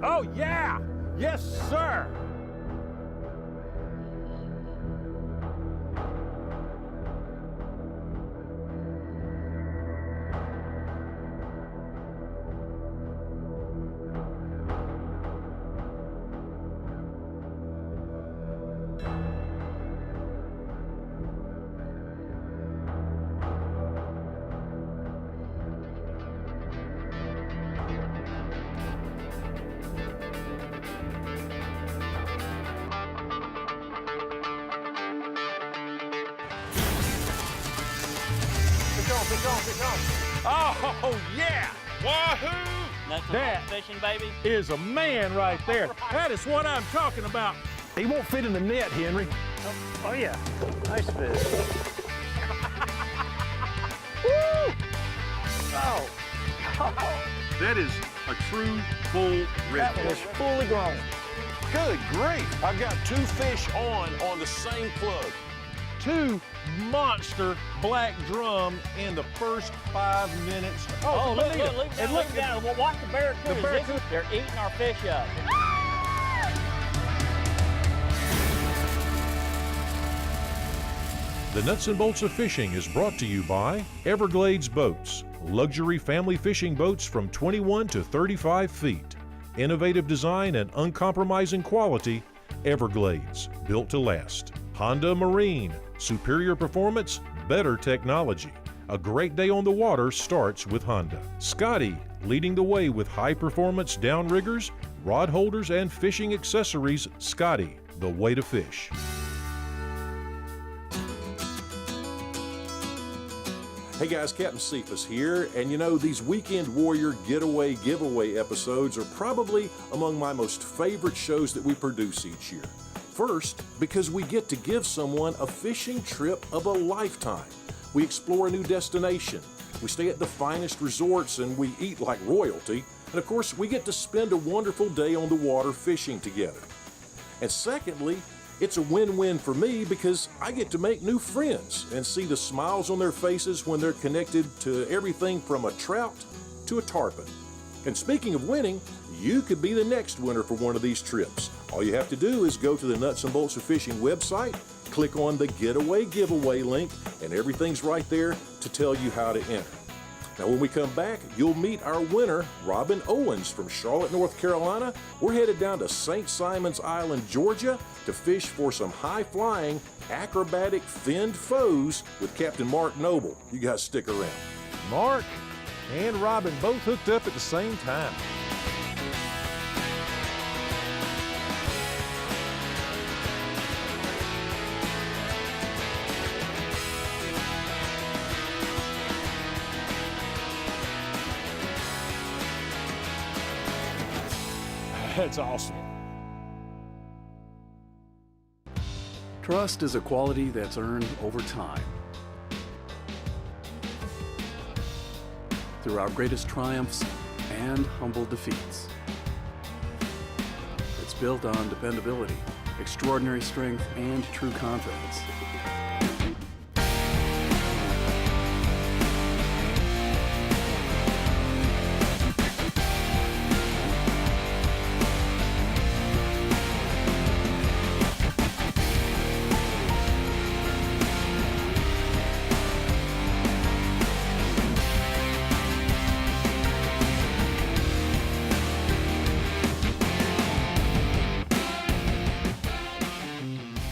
Oh, yeah! Yes, sir! Fish on. Oh, yeah! Wahoo! That's That fishing, baby. is a man right there. That is what I'm talking about. He won't fit in the net, Henry. Oh yeah, nice fish. Woo! Oh. That is a true full That one is redfish. fully grown. Good grief. I've got 2 fish on the same plug. 2 monster black drum in the first 5 minutes. Oh, look and down. Well, watch the barracudas. The barracuda. They're eating our fish up. The Nuts and Bolts of Fishing is brought to you by Everglades Boats, luxury family fishing boats from 21 to 35 feet. Innovative design and uncompromising quality, Everglades, built to last. Honda Marine, superior performance, better technology. A great day on the water starts with Honda. Scotty, leading the way with high-performance downriggers, rod holders, and fishing accessories. Scotty, the way to fish. Hey guys, Captain Cephas here, and you know, these Weekend Warrior Getaway giveaway episodes are probably among my most favorite shows that we produce each year. First, because we get to give someone a fishing trip of a lifetime. We explore a new destination, we stay at the finest resorts, and we eat like royalty. And of course, we get to spend a wonderful day on the water fishing together. And secondly, it's a win-win for me because I get to make new friends and see the smiles on their faces when they're connected to everything from a trout to a tarpon. And speaking of winning, you could be the next winner for one of these trips. All you have to do is go to the Nuts and Bolts of Fishing website, click on the Getaway giveaway link, and everything's right there to tell you how to enter. Now when we come back, you'll meet our winner, Robin Owens from Charlotte, North Carolina. We're headed down to St. Simon's Island, Georgia to fish for some high-flying, acrobatic finned foes with Captain Mark Noble. You guys stick around. Mark and Robin both hooked up at the same time. That's awesome. Trust is a quality that's earned over time. Through our greatest triumphs and humble defeats. It's built on dependability, extraordinary strength, and true confidence.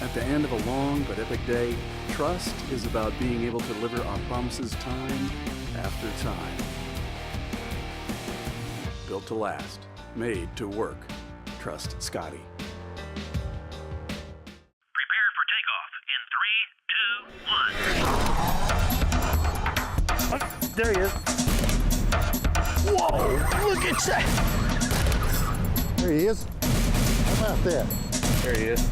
At the end of a long but epic day, trust is about being able to deliver on promises time after time. Built to last, made to work. Trust Scotty. Prepare for takeoff in 3, 2, 1. Oh, there he is. Whoa, look at that. There he is. How about that? There he is.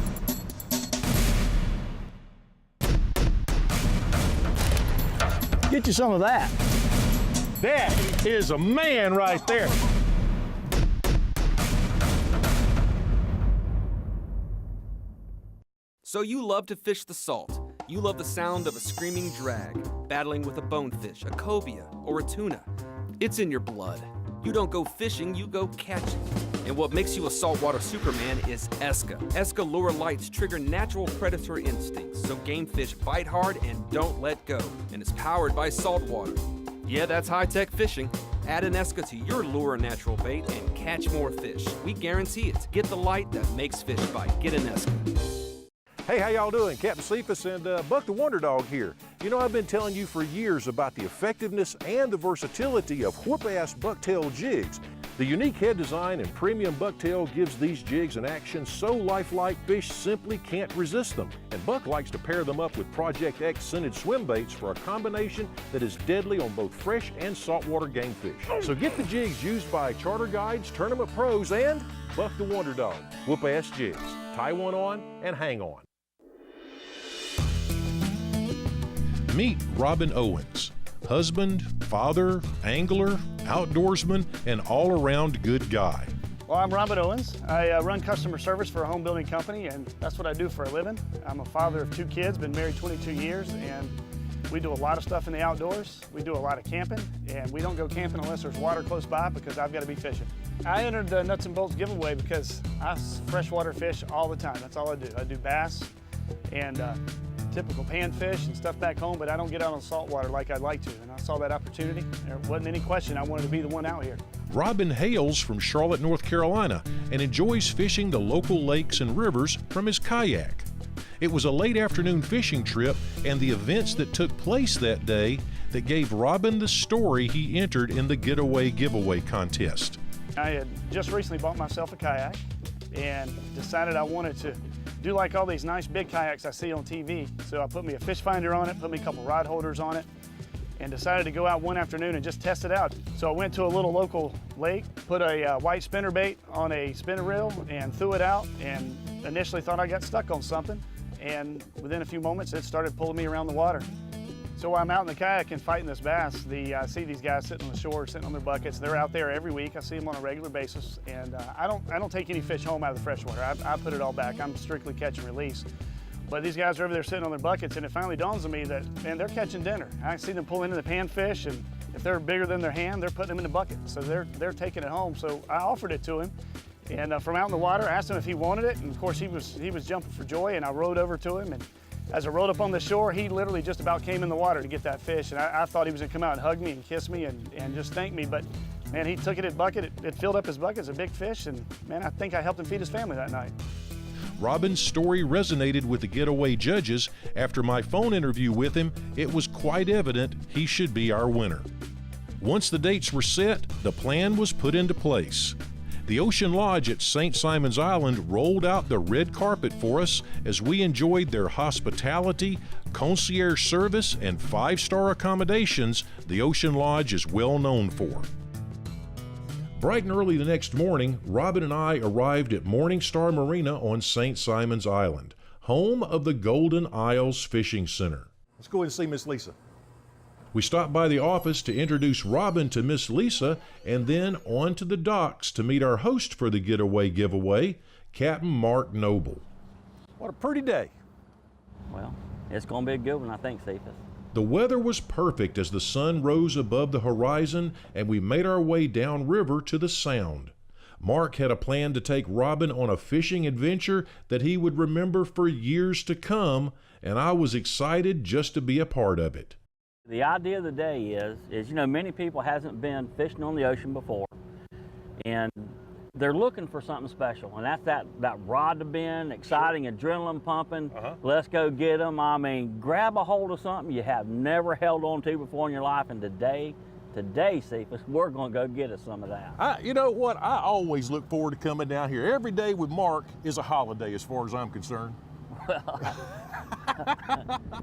Get you some of that. That is a man right there. So you love to fish the salt. You love the sound of a screaming drag, battling with a bonefish, a cobia, or a tuna. It's in your blood. You don't go fishing, you go catching. And what makes you a saltwater Superman is ESCA. ESCA lure lights trigger natural predator instincts, so game fish bite hard and don't let go. And it's powered by saltwater. Yeah, that's high-tech fishing. Add an ESCA to your lure natural bait and catch more fish. We guarantee it. Get the light that makes fish bite. Get an ESCA. Hey, how y'all doing? Captain Cephas and Buck the Wonder Dog here. You know, I've been telling you for years about the effectiveness and the versatility of whoop-ass bucktail jigs. The unique head design and premium bucktail gives these jigs an action so lifelike fish simply can't resist them. And Buck likes to pair them up with Project X scented swim baits for a combination that is deadly on both fresh and saltwater game fish. So get the jigs used by charter guides, tournament pros, and Buck the Wonder Dog. Whoop-ass jigs. Tie one on and hang on. Meet Robin Owens. Husband, father, angler, outdoorsman, and all-around good guy. Well, I'm Robin Owens. I run customer service for a home building company, and that's what I do for a living. I'm a father of 2 kids, been married 22 years, and we do a lot of stuff in the outdoors. We do a lot of camping, and we don't go camping unless there's water close by because I've got to be fishing. I entered the Nuts and Bolts giveaway because I freshwater fish all the time. That's all I do. I do bass and typical panfish and stuff back home, but I don't get out on saltwater like I'd like to, and I saw that opportunity. There wasn't any question I wanted to be the one out here. Robin hails from Charlotte, North Carolina, and enjoys fishing the local lakes and rivers from his kayak. It was a late afternoon fishing trip and the events that took place that day that gave Robin the story he entered in the Getaway giveaway contest. I had just recently bought myself a kayak and decided I wanted to do like all these nice big kayaks I see on TV. So I put me a fish finder on it, put me a couple rod holders on it, and decided to go out one afternoon and just test it out. So I went to a little local lake, put a white spinner bait on a spinner reel and threw it out, and initially thought I got stuck on something. And within a few moments, it started pulling me around the water. So while I'm out in the kayak and fighting this bass, I see these guys sitting on the shore, sitting on their buckets. They're out there every week. I see them on a regular basis, and I don't take any fish home out of the freshwater. I put it all back. I'm strictly catch and release. But these guys are over there sitting on their buckets, and it finally dawns on me that, man, they're catching dinner. I see them pull into the panfish, and if they're bigger than their hand, they're putting them in the bucket. So they're taking it home. So I offered it to him, and from out in the water, I asked him if he wanted it, and of course he was jumping for joy, and I rowed over to him, and as I rode up on the shore, he literally just about came in the water to get that fish, and I thought he was gonna come out and hug me and kiss me and just thank me, but man, he took it in bucket, it filled up his bucket, it's a big fish, and man, I think I helped him feed his family that night. Robin's story resonated with the Getaway judges. After my phone interview with him, it was quite evident he should be our winner. Once the dates were set, the plan was put into place. The Ocean Lodge at St. Simon's Island rolled out the red carpet for us as we enjoyed their hospitality, concierge service, and 5-star accommodations the Ocean Lodge is well known for. Bright and early the next morning, Robin and I arrived at Morningstar Marina on St. Simon's Island, home of the Golden Isles Fishing Center. Let's go ahead and see Miss Lisa. We stopped by the office to introduce Robin to Miss Lisa and then on to the docks to meet our host for the Getaway giveaway, Captain Mark Noble. What a pretty day. Well, it's going to be a good one, I think, Cephas. The weather was perfect as the sun rose above the horizon and we made our way downriver to the Sound. Mark had a plan to take Robin on a fishing adventure that he would remember for years to come, and I was excited just to be a part of it. The idea of the day is you know, many people hasn't been fishing on the ocean before, and they're looking for something special, and that's that rod to bend, exciting, adrenaline pumping, let's go get them. I mean, grab a hold of something you have never held on to before in your life, and today, Cephas, we're going to go get us some of that. You know what? I always look forward to coming down here. Every day with Mark is a holiday as far as I'm concerned.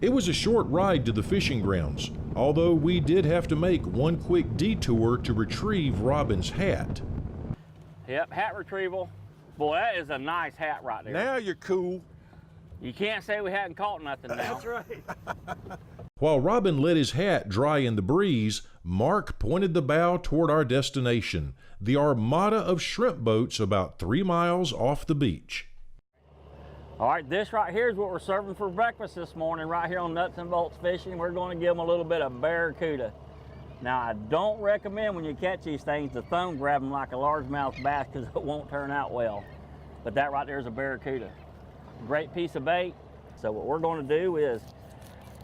It was a short ride to the fishing grounds, although we did have to make one quick detour to retrieve Robin's hat. Yep, hat retrieval. Boy, that is a nice hat right there. Now you're cool. You can't say we hadn't caught nothing now. That's right. While Robin let his hat dry in the breeze, Mark pointed the bow toward our destination, the armada of shrimp boats about 3 miles off the beach. All right, this right here is what we're serving for breakfast this morning right here on Nuts and Bolts Fishing. We're going to give them a little bit of barracuda. Now, I don't recommend when you catch these things to thumb grab them like a largemouth bass because it won't turn out well. But that right there is a barracuda. Great piece of bait. So what we're going to do is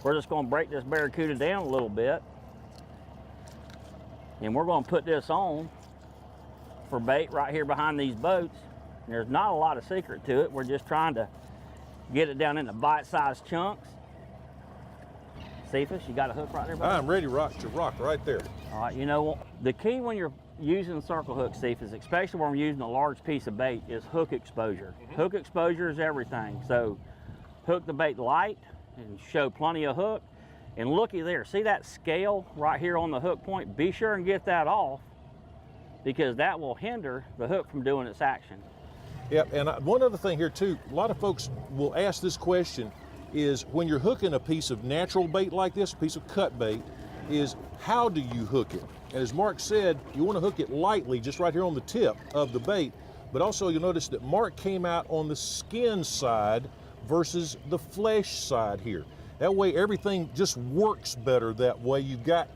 we're just going to break this barracuda down a little bit. And we're going to put this on for bait right here behind these boats. And there's not a lot of secret to it. We're just trying to get it down into bite-sized chunks. Cephas, you got a hook right there, buddy? I'm ready to rock right there. All right, you know, the key when you're using circle hook, Cephas, especially when we're using a large piece of bait, is hook exposure. Hook exposure is everything. So hook the bait light and show plenty of hook. And looky there, see that scale right here on the hook point? Be sure and get that off because that will hinder the hook from doing its action. Yep, and one other thing here too, a lot of folks will ask this question is when you're hooking a piece of natural bait like this, a piece of cut bait, is how do you hook it? And as Mark said, you want to hook it lightly, just right here on the tip of the bait, but also you'll notice that Mark came out on the skin side versus the flesh side here. That way everything just works better that way. You've got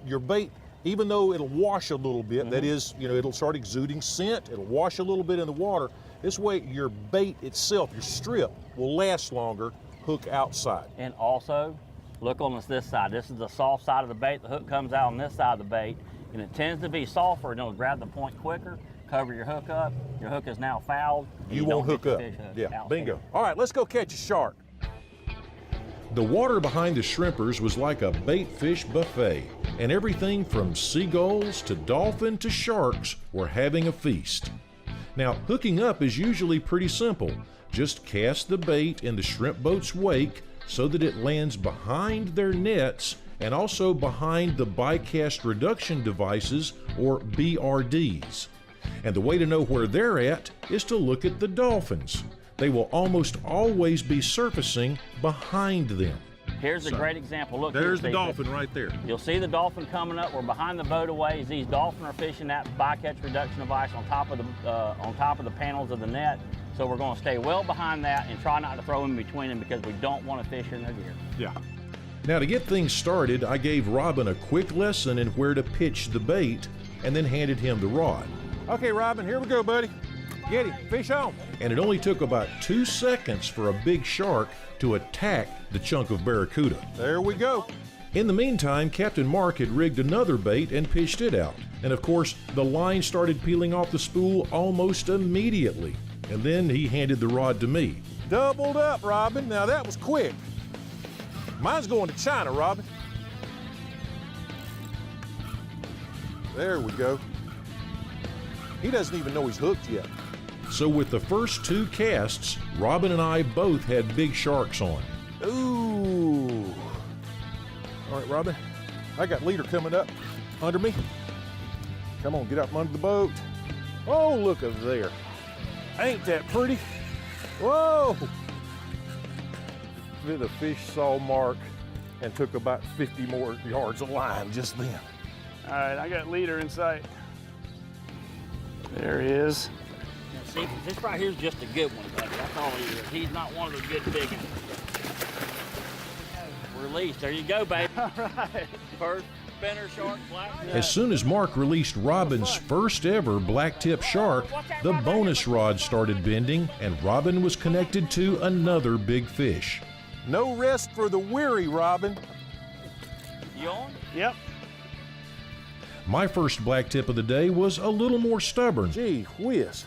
your bait, even though it'll wash a little bit, that is, you know, it'll start exuding scent, it'll wash a little bit in the water. This way your bait itself, your strip, will last longer, hook outside. And also, look on this side. This is the soft side of the bait. The hook comes out on this side of the bait, and it tends to be softer, and it'll grab the point quicker, cover your hook up. Your hook is now fouled. You won't hook up. Yeah, bingo. All right, let's go catch a shark. The water behind the shrimpers was like a bait fish buffet, and everything from seagulls to dolphin to sharks were having a feast. Now, hooking up is usually pretty simple. Just cast the bait in the shrimp boat's wake so that it lands behind their nets and also behind the bycast reduction devices, or BRDs. And the way to know where they're at is to look at the dolphins. They will almost always be surfacing behind them. Here's a great example. Look, there's here, the dolphin right there. You'll see the dolphin coming up. We're behind the boat a ways. These dolphin are fishing that bycatch reduction device on top of the panels of the net. So we're going to stay well behind that and try not to throw in between them because we don't want to fish in their gear. Yeah. Now, to get things started, I gave Robin a quick lesson in where to pitch the bait and then handed him the rod. Okay, Robin, here we go, buddy. Get him, fish on. And it only took about 2 seconds for a big shark to attack the chunk of barracuda. There we go. In the meantime, Captain Mark had rigged another bait and pitched it out. And of course, the line started peeling off the spool almost immediately. And then he handed the rod to me. Doubled up, Robin. Now that was quick. Mine's going to China, Robin. There we go. He doesn't even know he's hooked yet. So with the first 2 casts, Robin and I both had big sharks on. Ooh. All right, Robin, I got leader coming up under me. Come on, get up under the boat. Oh, look at there. Ain't that pretty? Whoa. The fish saw Mark and took about 50 more yards of line just then. All right, I got leader in sight. There he is. Now, see, this right here is just a good one, buddy. That's all he is. He's not one of the good big ones. Release. There you go, baby. All right. First spinner shark, black. As soon as Mark released Robin's first ever blacktip shark, the bonus rod started bending and Robin was connected to another big fish. No rest for the weary, Robin. You on? Yep. My first blacktip of the day was a little more stubborn. Gee whiz.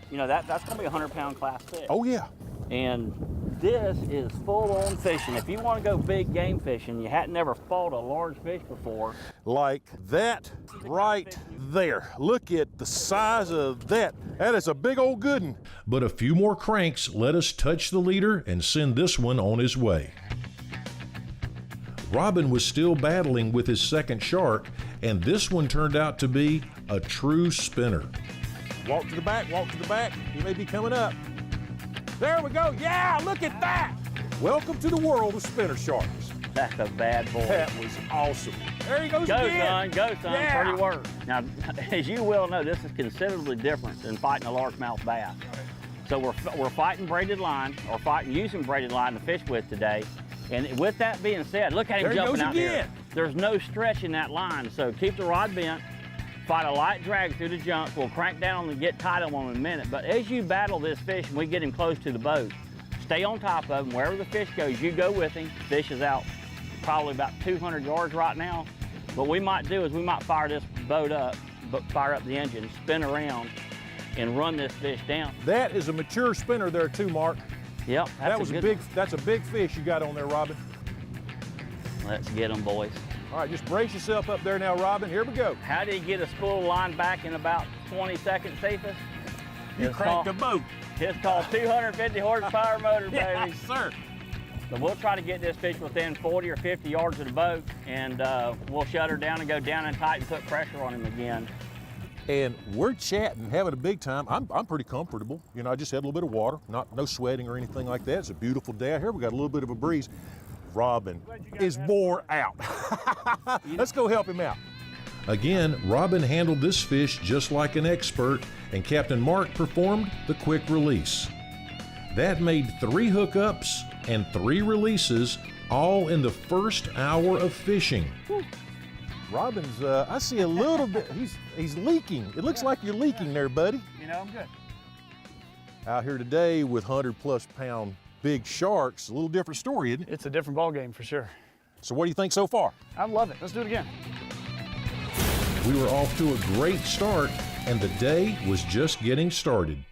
You know, that's going to be a 100-pound class fish. Oh, yeah. And this is full-on fishing. If you want to go big game fishing, you hadn't never fought a large fish before. Like that right there. Look at the size of that. That is a big old good one. But a few more cranks let us touch the leader and send this one on his way. Robin was still battling with his second shark, and this one turned out to be a true spinner. Walk to the back, walk to the back. He may be coming up. There we go. Yeah, look at that. Welcome to the world of spinner sharks. That's a bad boy. That was awesome. There he goes Go, again. son. Go, son. Yeah. Pretty work. Now, as you well know, this is considerably different than fighting a largemouth bass. So we're fighting braided line, or using braided line to fish with today. And with that being said, look at him There he jumping goes out again. there. there's no stretch in that line. So keep the rod bent, fight a light drag through the jump. We'll crank down and get tight on him in a minute. But as you battle this fish and we get him close to the boat, stay on top of him. Wherever the fish goes, you go with him. Fish is out probably about 200 yards right now. What we might do is we might fire this boat up, fire up the engine, spin around, and run this fish down. That is a mature spinner there too, Mark. Yep, That's a big fish you got on there, Robin. Let's get them, boys. All right, just brace yourself up there now, Robin. Here we go. How do you get a spool line back in about 20 seconds, Cephas? You cranked the boat. It's called 250 horsepower motor, baby. Yes, sir. But we'll try to get this fish within 40 or 50 yards of the boat, and we'll shut her down and go down and tight and put pressure on him again. And we're chatting, having a big time. I'm pretty comfortable. You know, I just had a little bit of water, no sweating or anything like that. It's a beautiful day out here. We got a little bit of a breeze. Robin is wore out. Let's go help him out. Again, Robin handled this fish just like an expert, and Captain Mark performed the quick release. That made 3 hookups and 3 releases, all in the first hour of fishing. Robin's, I see a little bit, he's leaking. It looks like you're leaking there, buddy. You know, I'm good. Out here today with 100+ pound big sharks, a little different story, isn't it? It's a different ball game for sure. So what do you think so far? I love it. Let's do it again. We were off to a great start, and the day was just getting started.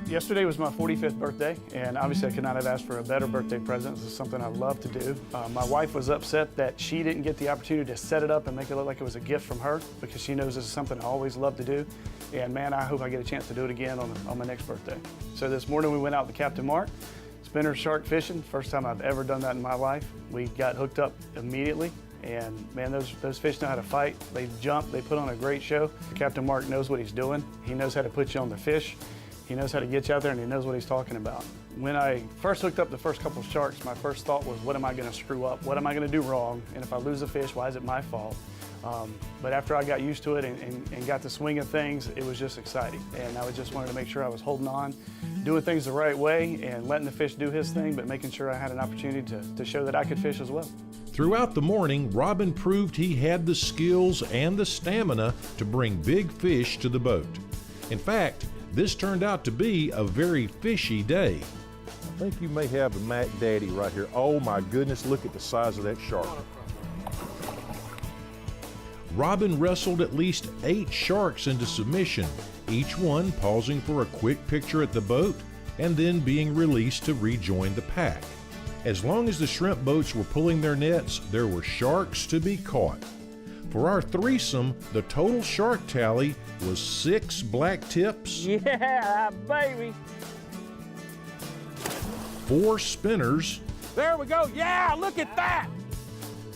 Yesterday was my 45th birthday, and obviously I could not have asked for a better birthday present. This is something I love to do. My wife was upset that she didn't get the opportunity to set it up and make it look like it was a gift from her, because she knows this is something I always love to do. And man, I hope I get a chance to do it again on my next birthday. So this morning we went out with Captain Mark, spinner shark fishing. First time I've ever done that in my life. We got hooked up immediately. And man, those fish know how to fight. They jump, they put on a great show. Captain Mark knows what he's doing. He knows how to put you on the fish. He knows how to get you out there, and he knows what he's talking about. When I first hooked up the first couple of sharks, my first thought was, what am I gonna screw up? What am I gonna do wrong? And if I lose a fish, why is it my fault? But after I got used to it and got the swing of things, it was just exciting. And I just wanted to make sure I was holding on, doing things the right way, and letting the fish do his thing, but making sure I had an opportunity to show that I could fish as well. Throughout the morning, Robin proved he had the skills and the stamina to bring big fish to the boat. In fact, this turned out to be a very fishy day. I think you may have a Mac Daddy right here. Oh my goodness, look at the size of that shark. Robin wrestled at least 8 sharks into submission, each one pausing for a quick picture at the boat and then being released to rejoin the pack. As long as the shrimp boats were pulling their nets, there were sharks to be caught. For our threesome, the total shark tally was 6 black tips, Yeah, baby. 4 spinners, There we go. Yeah, look at that.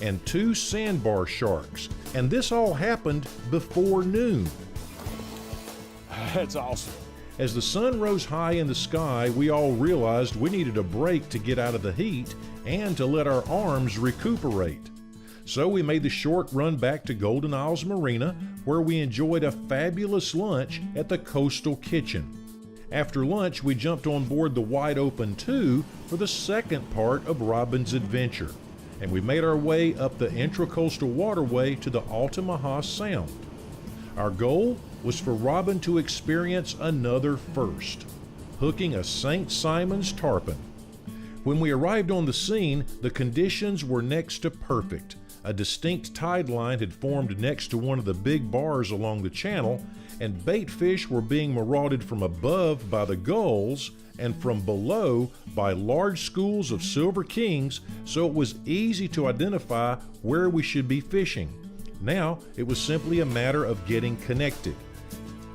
and 2 sandbar sharks. And this all happened before noon. That's awesome. As the sun rose high in the sky, we all realized we needed a break to get out of the heat and to let our arms recuperate. So we made the short run back to Golden Isles Marina, where we enjoyed a fabulous lunch at the Coastal Kitchen. After lunch, we jumped on board the Wide Open 2 for the second part of Robin's adventure, and we made our way up the Intracoastal Waterway to the Altamaha Sound. Our goal was for Robin to experience another first, hooking a St. Simon's tarpon. When we arrived on the scene, the conditions were next to perfect. A distinct tide line had formed next to one of the big bars along the channel, and bait fish were being marauded from above by the gulls and from below by large schools of silver kings, so it was easy to identify where we should be fishing. Now it was simply a matter of getting connected.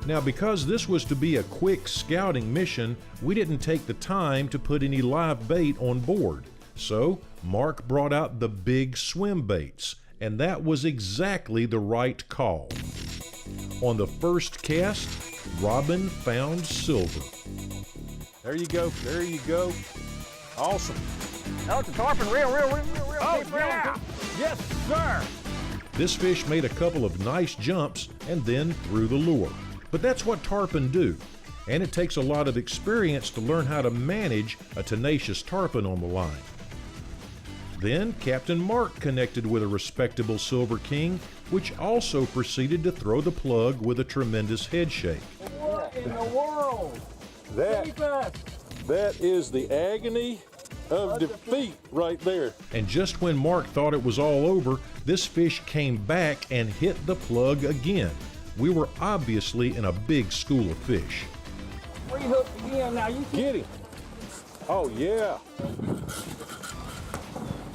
Now, because this was to be a quick scouting mission, we didn't take the time to put any live bait on board. So Mark brought out the big swim baits, and that was exactly the right call. On the first cast, Robin found silver. There you go. There you go. Awesome. Oh, it's a tarpon. Real. Oh, yeah. Yes, sir. This fish made a couple of nice jumps and then threw the lure. But that's what tarpon do. and it takes a lot of experience to learn how to manage a tenacious tarpon on the line. Then Captain Mark connected with a respectable Silver King, which also proceeded to throw the plug with a tremendous head shake. What in the world? That is the agony of defeat right there. And just when Mark thought it was all over, this fish came back and hit the plug again. We were obviously in a big school of fish. Rehooked again. Now you Get him. Oh, yeah.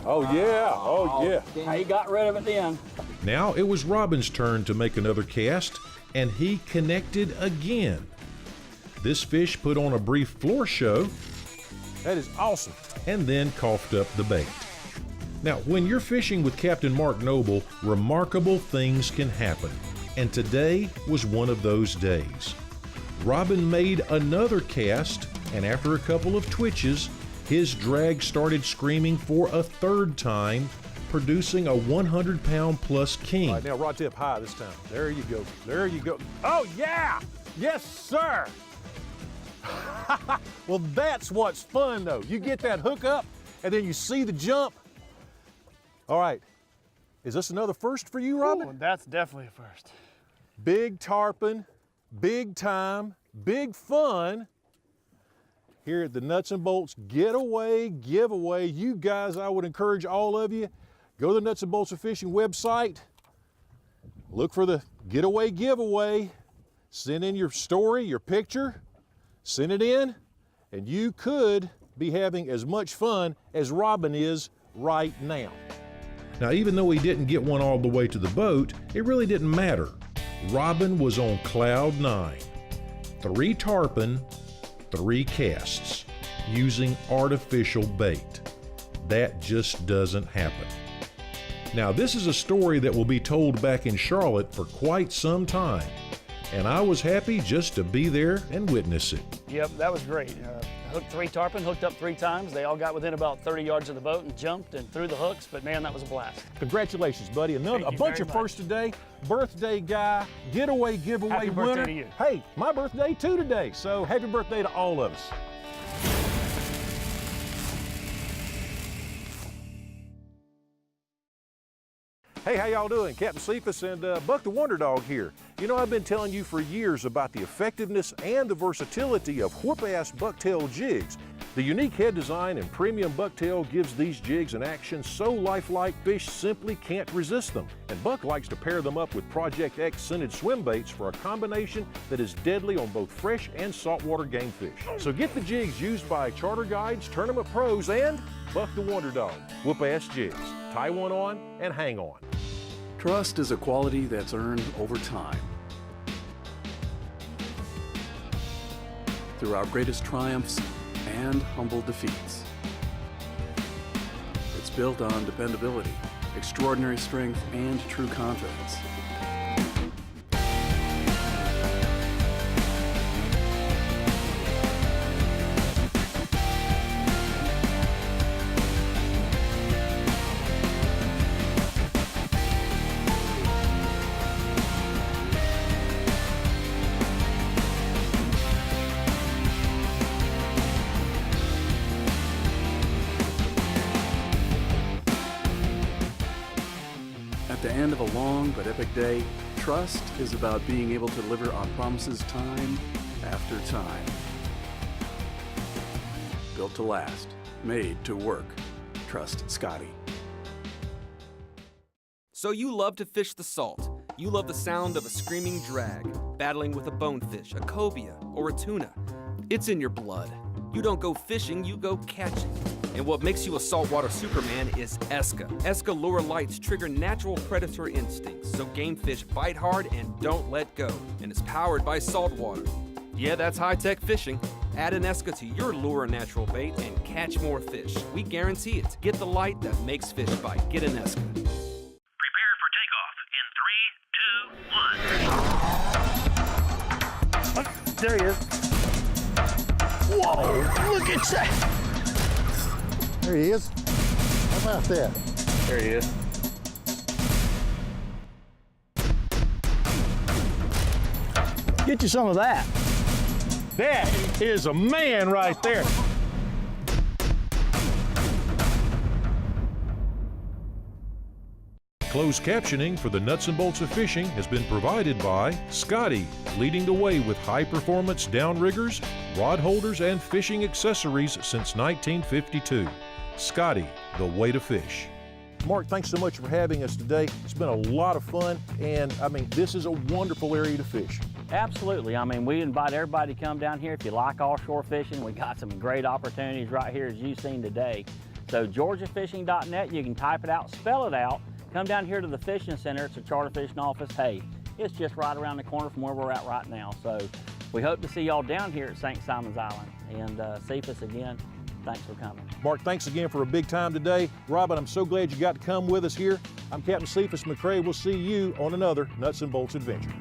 Oh, yeah. Oh, yeah. He got rid of it then. Now it was Robin's turn to make another cast, and he connected again. This fish put on a brief floor show. That is awesome. And then coughed up the bait. Now, when you're fishing with Captain Mark Noble, remarkable things can happen. And today was one of those days. Robin made another cast, and after a couple of twitches, his drag started screaming for a third time, producing a 100-pound plus king. All right, now rod tip high this time. There you go. There you go. Oh, yeah! Yes, sir! Well, that's what's fun, though. You get that hook up, and then you see the jump. All right. Is this another first for you, Robin? Ooh, that's definitely a first. Big tarpon, big time, big fun here at the Nuts and Bolts Getaway Giveaway. You guys, I would encourage all of you, go to the Nuts and Bolts of Fishing website, look for the Getaway Giveaway, send in your story, your picture, send it in, and you could be having as much fun as Robin is right now. Now, even though he didn't get one all the way to the boat, it really didn't matter. Robin was on cloud 9. 3 tarpon, 3 casts, using artificial bait. That just doesn't happen. Now, this is a story that will be told back in Charlotte for quite some time, and I was happy just to be there and witness it. Yep, that was great. Hooked 3 tarpon, hooked up 3 times. They all got within about 30 yards of the boat and jumped and threw the hooks, but man, that was a blast. Congratulations, buddy. A bunch very of much. firsts today. Birthday guy, Getaway Giveaway Happy winner. birthday to you. Hey, my birthday too today, so happy birthday to all of us. Hey, how y'all doing? Captain Cephas and Buck the Wonder Dog here. You know, I've been telling you for years about the effectiveness and the versatility of whoop-ass bucktail jigs. The unique head design and premium bucktail gives these jigs an action so lifelike fish simply can't resist them. And Buck likes to pair them up with Project X scented swim baits for a combination that is deadly on both fresh and saltwater game fish. So get the jigs used by charter guides, tournament pros, and Buck the Wonder Dog. Whoop-ass jigs. Tie one on and hang on. Trust is a quality that's earned over time. Through our greatest triumphs and humble defeats. It's built on dependability, extraordinary strength, and true confidence. At the end of a long but epic day, trust is about being able to deliver on promises time after time. Built to last, made to work. Trust Scotty. So you love to fish the salt. You love the sound of a screaming drag, battling with a bonefish, a cobia, or a tuna. It's in your blood. You don't go fishing, you go catching. And what makes you a saltwater Superman is ESCA. ESCA lure lights trigger natural predator instincts, so game fish bite hard and don't let go. And it's powered by saltwater. Yeah, that's high-tech fishing. Add an ESCA to your lure natural bait and catch more fish. We guarantee it. Get the light that makes fish bite. Get an ESCA. Prepare for takeoff in 3, 2, 1. There he is. Whoa, look at that. There he is. How about that? There he is. Get you some of that. That is a man right there. Closed captioning for the nuts and bolts of fishing has been provided by Scotty, leading the way with high-performance downriggers, rod holders, and fishing accessories since 1952. Scotty, the way to fish. Mark, thanks so much for having us today. It's been a lot of fun, and I mean, this is a wonderful area to fish. Absolutely. I mean, we invite everybody to come down here. If you like offshore fishing, we got some great opportunities right here as you've seen today. So georgiafishing.net, you can type it out, spell it out. Come down here to the fishing center. It's a charter fishing office. Hey, it's just right around the corner from where we're at right now. So we hope to see y'all down here at St. Simon's Island. And Cephas, again, thanks for coming. Mark, thanks again for a big time today. Robin, I'm so glad you got to come with us here. I'm Captain Cephas McCrae. We'll see you on another Nuts and Bolts adventure.